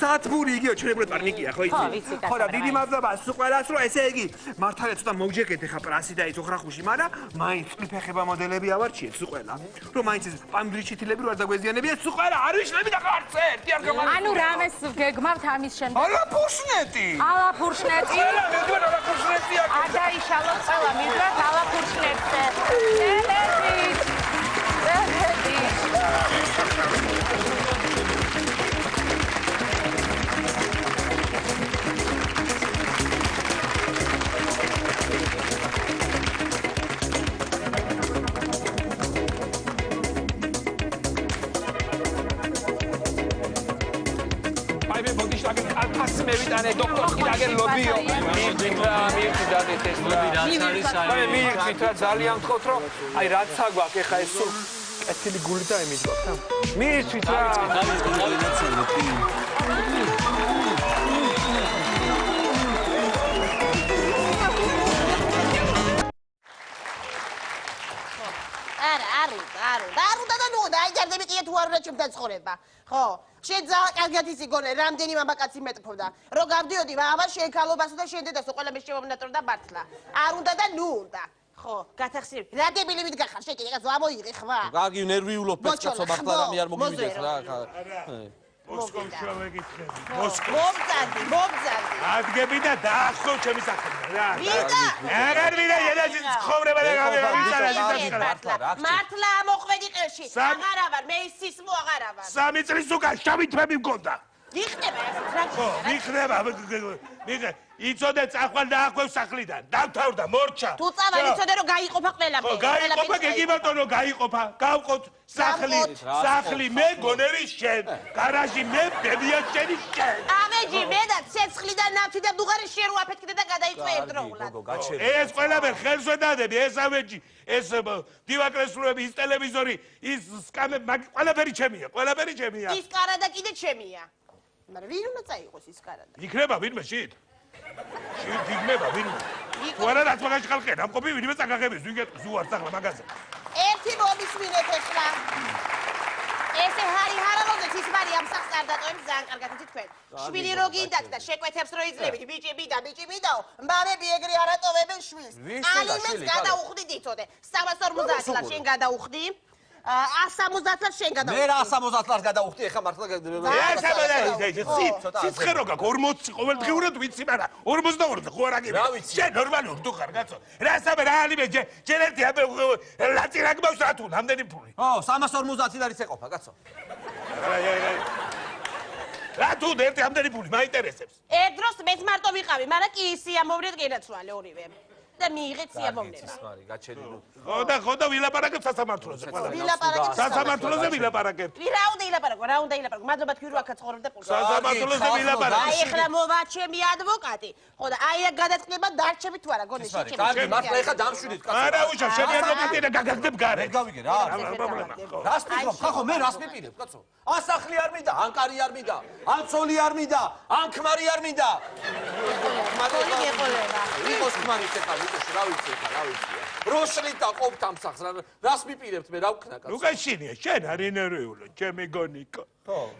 სათბური იგიო ჩვენებრივ პარნიკია ხო იცი ხო და დიდი მადლობა სუყველას რომ ესე იგი მართალია ცოტა მოგჯეკეთ ხა პრასი და ის ოხრახუში მაგრამ მაინც ყიფეხება მოდელები ავარჩიეთ სუყველა რომ მაინც ეს პამდრიჩითილები რო არ დაგვეზიანებია სუყველა არ ვიშლები და არც ერთი არ გამარ
ანუ რამეს გეგმავთ ამის შემდეგ
ალაფურშნეტი
ალაფურშნეტი არ დაიშალოთ ყველა მიდროთ ალაფურშნეტზე
მევიტანე დოქტორს კიდაგენ ლობიო მივიდით ეს მივიდით რა ძალიან გქოთ რომ აი რაც აგვაქვს ეხა ეს სულ კეთილი გული და იმით გვაქვს რა მივიდით რა
არუდა და ნუ დაიჯერდები კი თუ არ უნდა ჩემთან ცხოვრება ხო შენ ძალიან კარგად ისი გონე რამდენი მამაკაცი მეტყობდა რომ გავდიოდი მამას შენ ქალობასო და შენ დედასო ყველა მე შემოვნატრო და მართლა არ უნდა და ნუ უნდა ხო გათახსნები რა დებილი მითხარ შენ კიდე რაღაც ამოიღე ხმა
კარგი ნერვიულობ პეცკაცო მართლა რამე არ მოგივიდეს რა
მოსკოვშია ვეკითხები
მომძადი
ადგები და დაახსოვ ჩემი სახელზე რა
ვიდა
აღარ ვიდა ედაზის ცხოვრება და
მართლა მოხვედი ყელში აღარა ვარ მე ის სისმო აღარა ვარ
3 წლის უკან შავი თმები მქონდა
იხდება ეს რა
მიხდება იცოდე წახვალ დაახვევ სახლიდან დავთავრდა მორჩა
თუ წავალ იცოდე რომ გაიყოფა ყველაფერი
ხო გაიყოფა გეგი ბატონო გაიყოფა გავყოთ სახლი მე გონერი შენ გარაჟი მე ბებია შენი შენ
ამეჯი მე და ცეცხლიდან ნავთი და დუღარი შენ რო აფეთქდე და გადაიწვე ერთდროულად
ეს ყველაფერი ხელზე დადები ეს ამეჯი ეს დივაკრესლუები ის ტელევიზორი ის სკამები ყველაფერი ჩემია
ის კარადა კიდე ჩემია მაგრამ ვინ უნდა წაიყოს ის კარადა
იქნება ვინმე შით იქნება ვინმე თუ არა რაც მაგაში ხალხი დამყოფი ვინმე წაგაღების ვინ გეტყვის უარ სახლა მაგაზე
ერთი მომისმინეთ ახლა ესე ჰარი ჰარალოძეც ის მარი ამ სახს არ დატოვებს ძალიან კარგად იცით თქვენ შვილი რო გინდათ და შეკვეთებს რო იძლებით ბიჭებიდაო მამები ეგრე არ ატოვებენ შვილს ალიმენტს გადაუხდით იცოდე 350 ლარს შენ გადაუხდი 170 ლარს შენ გადაუხდი
მე რა 170 ლარს გადაუხდი ეხა მართლა
სიცხერო გაქვს 40 ყოველდღიურად ვიცი მაგრამ 42 ხო არ აგები შენ ნორმალური თუ ხარ კაცო რა სამე რა ალიმე ჯერ ერთი ლაწი რა გმავს რა თუ რამდენი ფული
ო 350 ლარიც ეყოფა კაცო
რა თუ ერთი რამდენი ფული მაინტერესებს
ერთ დროს მეც მარტო ვიყავი მაგრამ კი სიამოვნეთ გენაცვალე ორივე და მიიღეთ სიამოვნება.
ხო და ვილაპარაკებ სასამართლოზე ყველა.
ვილაპარაკებ
სასამართლოზე ვილაპარაკებ.
რა უნდა ილაპარაკო? რა უნდა ილაპარაკო? მადლობა თქვი რო აქაც ცხოვრობ და პულს.
სასამართლოზე ვილაპარაკებ.
აი ეხლა მოვა ჩემი ადვოკატი. ხო და აი აქ გადაწყდება დარჩები თუ არა გონი შეჭები.
კარგი, მართლა ეხლა დამშვიდით კაცო.
არა უშავ, ჩემი ადვოკატი და გაგაგდებ გარე.
გავიგე რა. რას ფიქრობ? ხახო მე რას მიპირებ კაცო? ან სახლი არ მინდა, ან კარი არ მინდა, ან ცოლი არ მინდა, ან ქმარი არ მინდა.
მადლობა.
იყოს ქმარი ეხლა, რა ვიცი, რა ვიცი.
როშლით და ყოფთ ამ სახს, რას მიპირებთ მე, რა ვქნა კაცო?
ლუკაშინია, შენ არ ინერვიულო, ჩემი გონიკო.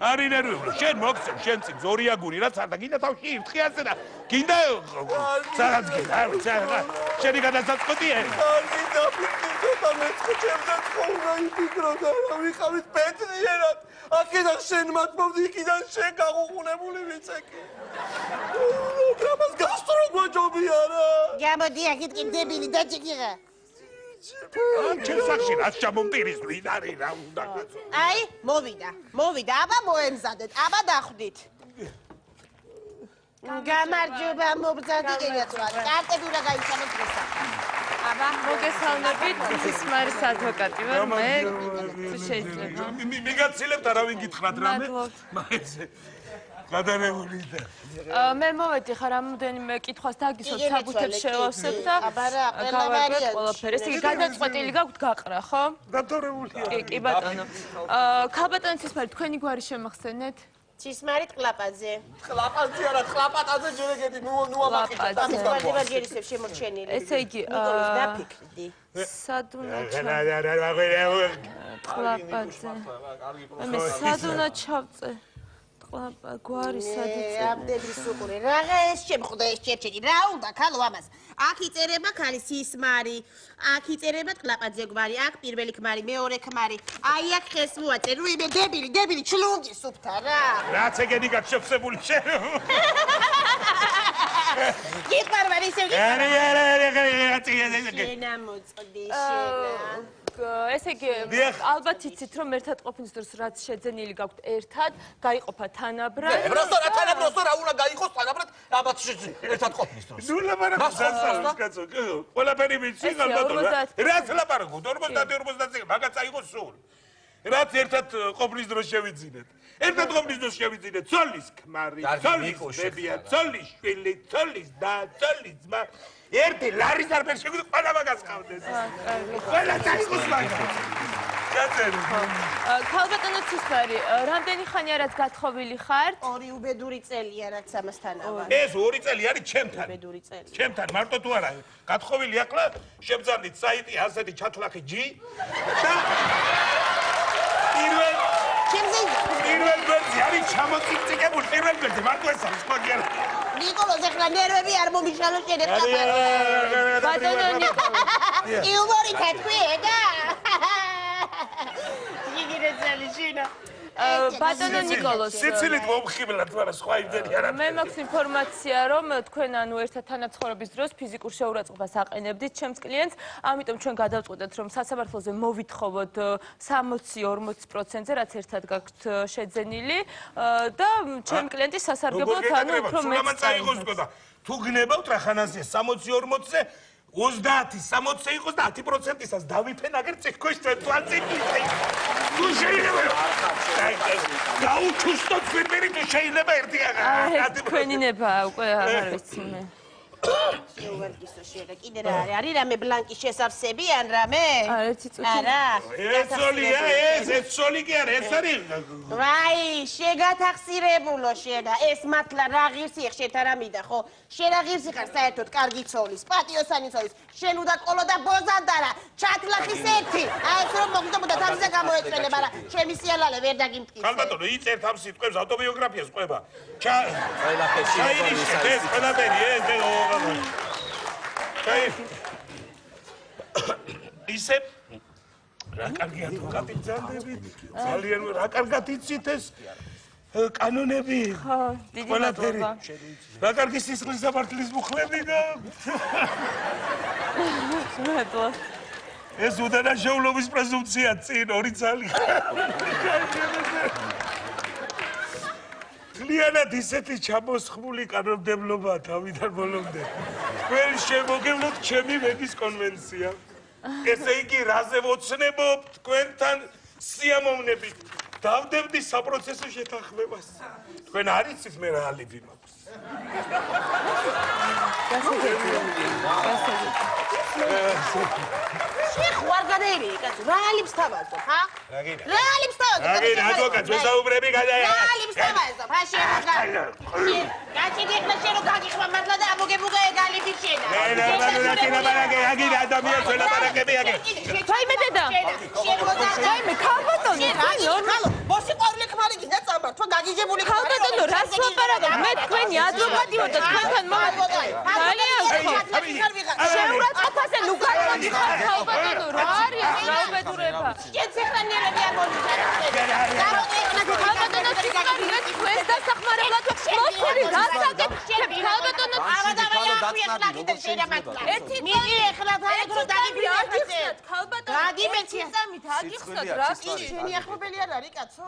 არ ინერვიულო, შენ მოგცემ, შენ წინ ზორი აგური, რაც არ და გინდა თავში ირთხი ასე და გინდა სადაც გინდა, არ ვიცი, შენი გადასაწყვეტია.
კარგი დაფიქრდა მეწყო ჩემზე ცხოვრა იფიქრო და რა ვიყავით პეტრიერად. აქედან შენ მათმობდი, იქიდან შენ გაღუღუნებული ვიცეკი. ბრამას გასტროგვა ჯობია რა.
გამოდი აქეთ კი დებილი დაჭიქიღა.
ჩემ სახში რაც ჩამომტირის ვინ არის რა უნდა გაწო.
აი, მოვიდა, აბა მოემზადეთ, აბა დახვდით. გამარჯობა მობრძადი გეცვათ. კარტები უნდა გაიცანოთ დღესა.
აბა, მოგესალმებით, სისმარის ადვოკატი ვარ, მე შეიძლება.
მიგაცილებთ არავინ გითხრათ რამე? მაინც გადარეული და
მე მოვედი ხარ რამოდენიმე კითხვას დაგისვათ, საბუთებს შევავსებ და
აბა რა,
გავარკვევ ყველაფერი. ესე იგი გადაწყვეტილი გაქვთ გაყრა, ხო?
დათორებულია.
კი, ბატონო. ქალბატონი სისმარი, თქვენი გვარი შემახსენეთ?
სისმარი ტყლაპაძე.
ყლაპაძე არა, ყლაპატაძე ჯერეგედი, ნუ ამაკითხეთ.
სისმარი ჯერისებს შემორჩენილი.
ესე იგი,
დაფიქრდი.
სად უნდა ტყლაპაძე. მე სად უნდა ჩავწე? გვარი სად იწერა?
ამდენს უყურე. რაღა ეს შემხვდა ეს ჩერჩეთი. რა უნდა ქალო ამას? აქ იწერება ქალი სისმარი. აქ იწერება ტყლაპაძე გვარი. აქ პირველი ქმარი, მეორე ქმარი. აი აქ ხეს მოაწერ. რუიმე დებილი, ჩლუნგი სუფთა რა.
რაც ეგენი გაჩევსებული შენ.
გიყვარვარ ისევ
არა.
შენა მოწყდი შენა.
ესე იგი, ალბათ იცით, რომ ერთად ყოფნის დროს რაც შეძენილი გაქვთ ერთად, გაიყოფა თანაბრად.
რასტო რა უნდა გაიყოს თანაბრად, ალბათ ერთად ყოფნის დროს.
ნუ ლაპარაკობ დასწავლოს კაცო. ყველაფერი ვიცი ალბათ. რაც ლაპარაკობ 50-50 მაგაც აიღოს სულ. რაც ერთად ყოფნის დროს შევიძინეთ. ერთად ყოფნის დროს შევიძინეთ ცოლის ქმარი, ცოლის ბებია, ცოლის შვილი, ცოლის და ცოლის ძმა. ერთი ლარის არ შეგვიძლია ყველა მაგას ყავდეს. ყველა წაიღოს მაგას. გაწერე.
ქალბატონო სისმარი, რამდენი ხანია რაც გათხოვილი ხართ?
2 უბედური წელია რაც ამასთანაა.
ეს 2 წელი არის ჩემთან.
უბედური წელი.
ჩემთან მარტო თუ არა გათხოვილი ახლა შევძანდით საიტი ასეთი ჩათლახი ჯი და პირველ გვერდზე არის ჩამოწიწიკებული პირველ გვერდზე მარტო ეს არის ხო გერ
ნიკოლოზ ახლა ნერვები არ მომიშალო შენებ
ბატონო ნიკოლო
იუმორი თეთრია იგივე ძალი შინა
ბატონო ნიკოლოს
სიცილით მომხიბლად მაგრამ სხვა იმდენი არა
მე მაქვს ინფორმაცია რომ თქვენ ანუ ერთად თანაცხოვრების დროს ფიზიკურ შეურაცხყოფას აყენებდით ჩემს კლიენტს ამიტომ ჩვენ გადავწყვეტეთ რომ სასამართლოზე მოვითხოვოთ 60-40%-ზე რაც ერთად გაქვთ შეძენილი და ჩემ კლიენტის სასარგებლოდ ანუ უფრო მეც
წაიღოს თუ გნებავთ რა ხანაზეა 60-40-ზე 30-60 იყოს და 10%-ისას დავიფენ აგერ წიქქოს თვალწინი. თუ შეიძლება გაუჩუსტოთ ფერმერი თუ შეიძლება ერთი
აგარ. თქვენინება უკვე აღარ ვიცი მე.
შეუვარგისო შეერა კიდე რა არის რამე ბლანკის შესავსები ან რამე?
არა ციცუცი.
არა.
ეს სოლი კი არა ეს არის.
ვაი, შეგათახსირებულო შენა. ეს მართლა რა ღირსი ხშეთ არ ამიდა ხო? შენ რა ღირსი ხარ საერთოდ კარგი ცოლის, პატიოსანი ცოლის. შენ უნდა ყოლო და ბოზანდარა, ჩათლახის ერთი. აი ეს რომ მოგდობოდა თავზე გამოეწვენე, მაგრამ ჩემი სიალალე ვერ დაგიმტკიცე.
ხალბატონო, იწერთ ამ სიტყვებს ავტობიოგრაფიას ყვება.
ყველაფერში
ეს ყველაფერი ისე რა კარგი ადვოკატი ძანდებით ძალიან რა კარგად იცით ეს კანონები
ხო დიდი
ყველაფერი რა კარგი სისხლის საფართლის მუხლები და ეს უდანაშაულობის პრეზუმპცია წინ ორი ძალი ლიანად ისეთი ჩამოსხმული კანონმდებლობაა თავიდან ბოლომდე. თქვენ შემოგევლოთ ჩემი ვენის კონვენცია. ესე იგი, რაზე ვოცნებობ თქვენთან სიამოვნებით. დავდებდი საპროცესო შეთანხმებას. თქვენ არ იცით მე რა ალიბი მაქვს.
შეხვარგადერი კაცო რა ალიფს თავაზობ ხა
რა გინდა
რა ალიფს თავაზობ
რა გინდა ადვოკატს ვესაუბრები გადა
რა ალიფს თავაზობ ხა შეხვარგა გაჩი გიხდა შენ რო გაგიხმა მართლა და ამოგებუგა ეგ ალიფი შენა
რა გინდა ადამიანს ველაპარაკები აგე
თაიმე დედა თაიმე ქალბატონო
ნორმალო მოსი ყვარული ქმარი გინდა წამბარ თუ გაგიჟებული
ქალბატონო რას ლაპარაკობ მე თქვენი ადვოკატი ვარ და თქვენთან ძალიან შეურაცხყოფაზე ნუ გადმოდიხარ ქალბატონო რა არის რაუბედურება
შენ ციხნიერები არ
ქალბატონო ციხნიერება თქვენს დასახმარებლად მოსული რასაკეთ ქალბატონო
ერთი მიიღე ეხლა თაიგრო დაგიფიახეთ
ქალბატონო
გადიმეციამით
აგიხსნათ რა კი
შენი ახლობელი არ არის კაცო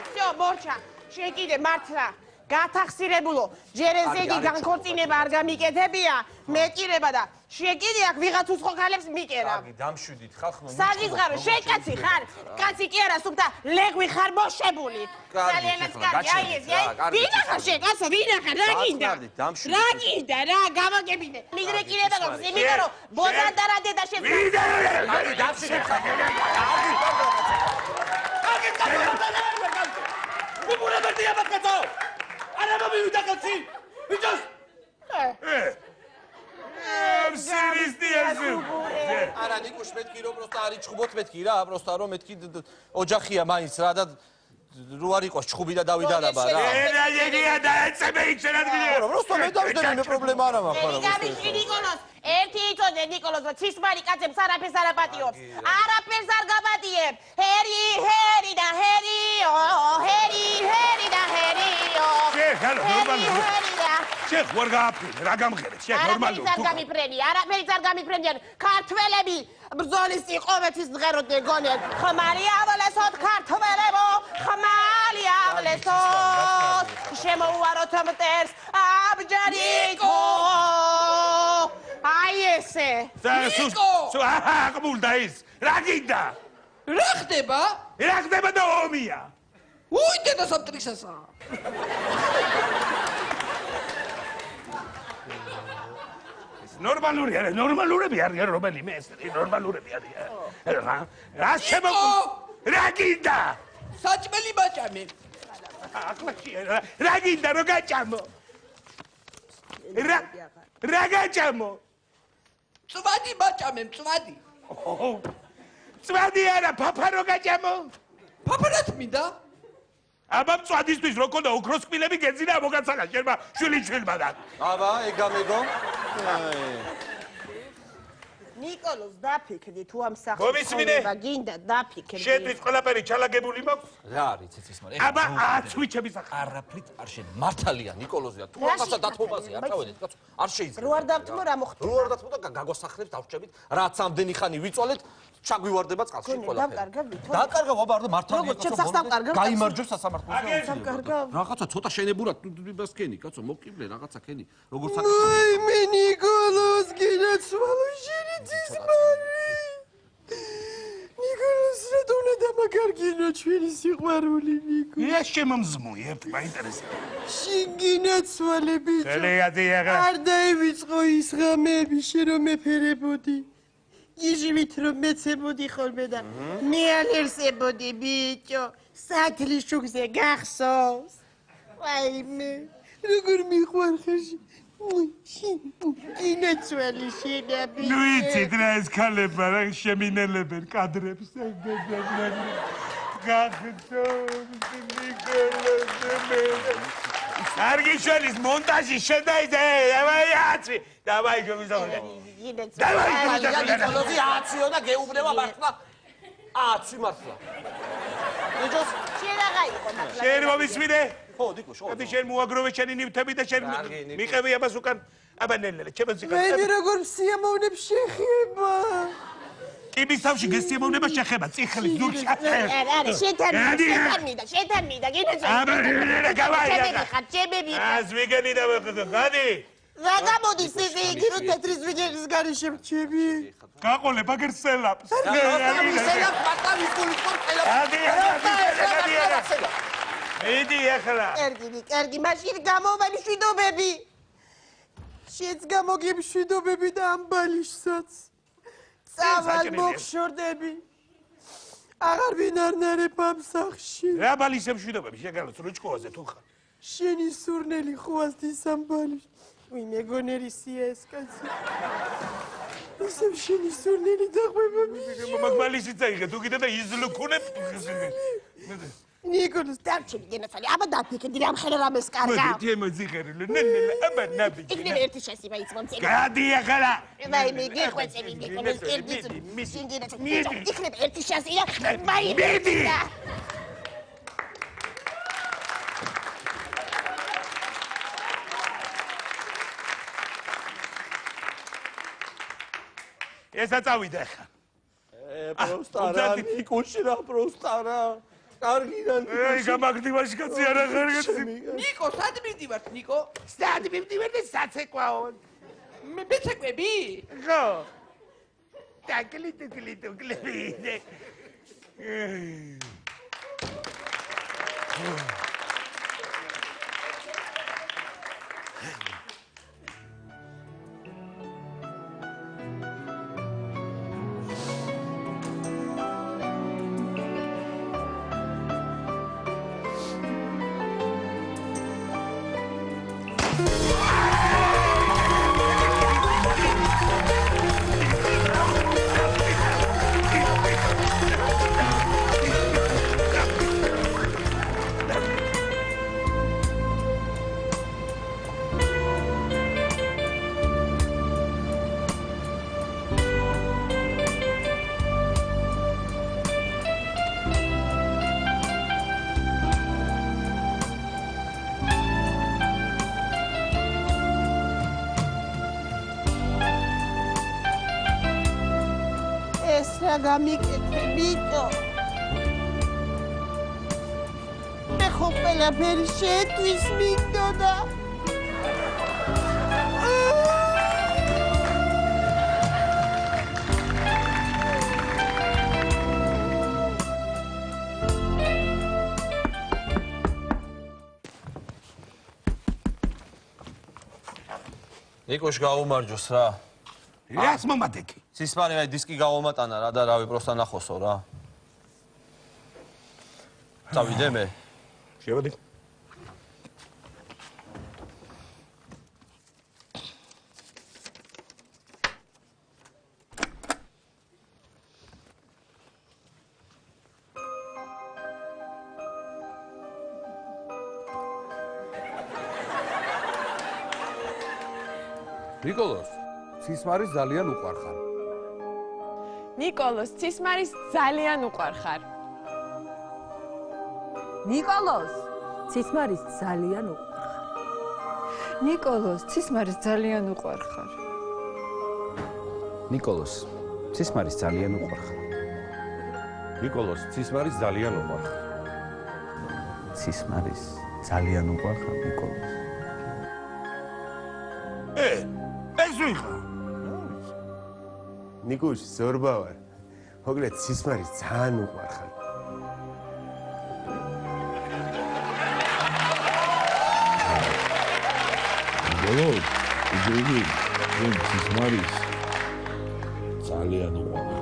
всё მორჩა შეკიდე მართლა გათახსირებულო ჯერეზეგი განქორწინება არ გამიკეთებია მეტირება და შეკიდე აქ ვიღაც უცხო ქალებს მიკერა
კარგი დამშვიდით ხალხო
საგიზღარო შენ კაცი ხარ კაცი კი არა სუფთა ლეღვი ხარ მოშებული ძალიანაც კარგი აი ეს ვინახარ შენ კაცო ვინახარ რა გინდა რა გინდა რა გამოგებინე მიდრეკილება გქს იმიტომ რომ ბოდანდარა დედა შენ
კარგი დამშვიდით ხალხო
მიბურებერდია ბაკაცო არა მომივიდა კაცი ვიჯოს
არა ნიკუშ მეთქი რომ პროსტა არის ჩხუბოთ მეთქი რა პროსტა რომ მეთქი ოჯახია მაინც რა და რო არ იყოს ჩხუბი და დავიდარაბა რა
ენა ეგია დაეწებე იქ შენადგინე
პროსტა მე დავიდები მე პრობლემა არა მაქვს რა
გამიშვი ნიკოლოს ერთი იწოდე ნიკოლოსო ცისმარი კაცებს არაფერს არ აპატიობს არაფერს არ გაპატიებ ჰერი ჰერი და ჰერიო ჰერი ჰერი და ჰერიო
ხალო ნორმალურად შეხ ვარ გააფრინე რა გამღერეთ შეხ ნორმალურად
არაფერიც არ გამიფრენდიან ქართველები ბრძოლის იყვეთის დღეროდნენ გონიათ ხმალი ავლესოთ ქართველებო ხმალი ავლესოთ შემოუაროთ მტერს აბჯარიკო აი ესე
ნიკო აყმულდა ის რა გინდა
რა ხდება
და ომია
უი და სამტრისასა
ნორმალური არის ნორმალურები არიან რომელიმე ეს ნორმალურები არიან რა შემოგვი რა გინდა
საჭმელი ბაჭამე
რა გინდა რო გაჭამო რა გაჭამო
წვადი ბაჭამე წვადი
წვადი არა ფაფა რო გაჭამო
ფაფარაც მინდა
აბა წვადისთვის რო ქონდა ოქროს კბილები გეძინა მოგაცალა შენმა შვილიშვილმა და
აბა ეგამეგო
ნიკოლოს დაფიქრდი თუ ამ სახელმწიფოება გინდა დაფიქრდი
შენთვის ყველაფერი ჩალაგებული მაქვს
რა არის ცეცის მარე
აბა აცვიჩების ახლა
არაფრით არ შენ მართალია ნიკოლოზია თუ რაღაცა დათმობაზე არ წავედით კაცო არ შეიძლება
რო არ დათმო რა მოხდა
რო არ დათმო და გაგვასახლებს დავჭებით რაც ამდენი ხანი ვიწვალეთ ჩაგვივარდება წყალში ყველაფერი დაკარგავ აბა არ მართალია კაცო გაიმარჯვებს სასამართლოში რაღაცა ცოტა შენებურად დუბას ქენი კაცო მოკივლე რაღაცა ქენი როგორც
აი მე ნიკოლოს გინაცვალო შენი ნიკოლოს რა უნდა დამაკარგინო ჩვენი სიყვარული ნიკო
ეს შემომზმუი ერთ მაინტერესებს
შენ გინაცვალე ბიჭო არ დაივიწყო ის ღამეები შენ რომ მეფერებოდი იზივით რომ მეცებოდი ხოლმე და მე ალერსებოდი ბიჭო სათლის შუქზე გახსოვს აი მე როგორ მიყვარხეში გინაცვალი შენები
ნუ იცით რა ეს ქალებმა რა შემინელებენ კადრებს არ გიშველის მონტაჟი შედაიძე დავაი აცი დავაი გომიზავდა
ნიკოლოზი აციო და გეუბნება მართლა აცი მართლა
ნიჯოს შენ აღა იყო მართლა
შენ მომისმინე
ხო დიკო შო
და შენ მოაგროვე შენი ნივთები და შენ მიყევი აბას უკან აბა ნელელე ჩემს
მე როგორ სიამოვნებ შეხება
კიბის თავში გესიამოვნება შეხება წიხლის დურში
არა შეთანმიდა გინეცა
აბა გავაია
ხარჯებები
ას ვიგენი და გადი
რა გამოდის ესე იგი რომ თეთრის ვიგენის გარეშე მრჩები
გაყოლე ბაგერსელაპს
სელაპ პატავის გულის ყოლა
გადი მიდი ახლა.
კერგი, მაშინ გამოვალი შვიდობები. შეც გამოგიმშვიდობები და ამ ბალიშსაც. წავალ მოგშორდები. აღარ ვინ არ ნარებ ამ სახლში.
რა ბალიშებს შვიდობები შეგალოს რუჩკოაზე თუ ხარ.
შენი სურნელი ხვასდის ამ ბალიშს. უი მეგონერისია ეს კაცი. ისევ შენი სურნელი დაყვება მიშ.
მაგ ბალიშიც აიღე თუ კიდე და იზლუქუნებ.
ნიკოლოს დარჩები გენაცალი. აბა დაფიქრდი რამ ხერა რამეს კარგა.
მოდი ემოძიხერულო. ნელა აბა ნაბი.
იქნებ ერთი შესება იცმო მცე.
გადი ახლა.
ვაი მე გეხვეწები ნიკოლოს კერგის. იქნებ ერთი შესია. ვაი მიდი.
ეცა წავიდა ახლა.
პროსტა რა ნიკოში რა პროსტა რა. კარგიდან
ეი გამაგდივაში კაცი არა ხარგეთი.
ნიკო, სად მივდივართ, ნიკო?
სტად მივდივარ და საცეკვაო.
მე ბეცეკვები?
ხო. დაკლი.
გამიკეთებიტო მე ხო ყველაფერი შეთვის მინდოდა
ნიკოშ გაუმარჯოს რა
რას მომადექი?
სისმარი აი დისკი გავომატანა რა და რავი პროსტა ნახოსო რა. წავიდე მე.
შევედი.
ნიკოლოს ცისმარის ძალიან უყვარხარ.
ნიკოლოს ცისმარის ძალიან უყვარხარ.
ნიკოლოს ცისმარის ძალიან უყვარხარ.
ნიკოლოს ცისმარის ძალიან უყვარხარ.
ნიკოლოს ცისმარის ძალიან უყვარხარ.
ნიკოლოს ცისმარის ძალიან უყვარხარ.
ცისმარის ძალიან უყვარხარ ნიკოლოს.
ეს ვიხარ.
ნიკუშ ზორბა ვარ. მოგლეთ ცისმარის ძალიან უყვარხარ.
ბოლო, იგი ცისმარის ძალიან უყვარხარ.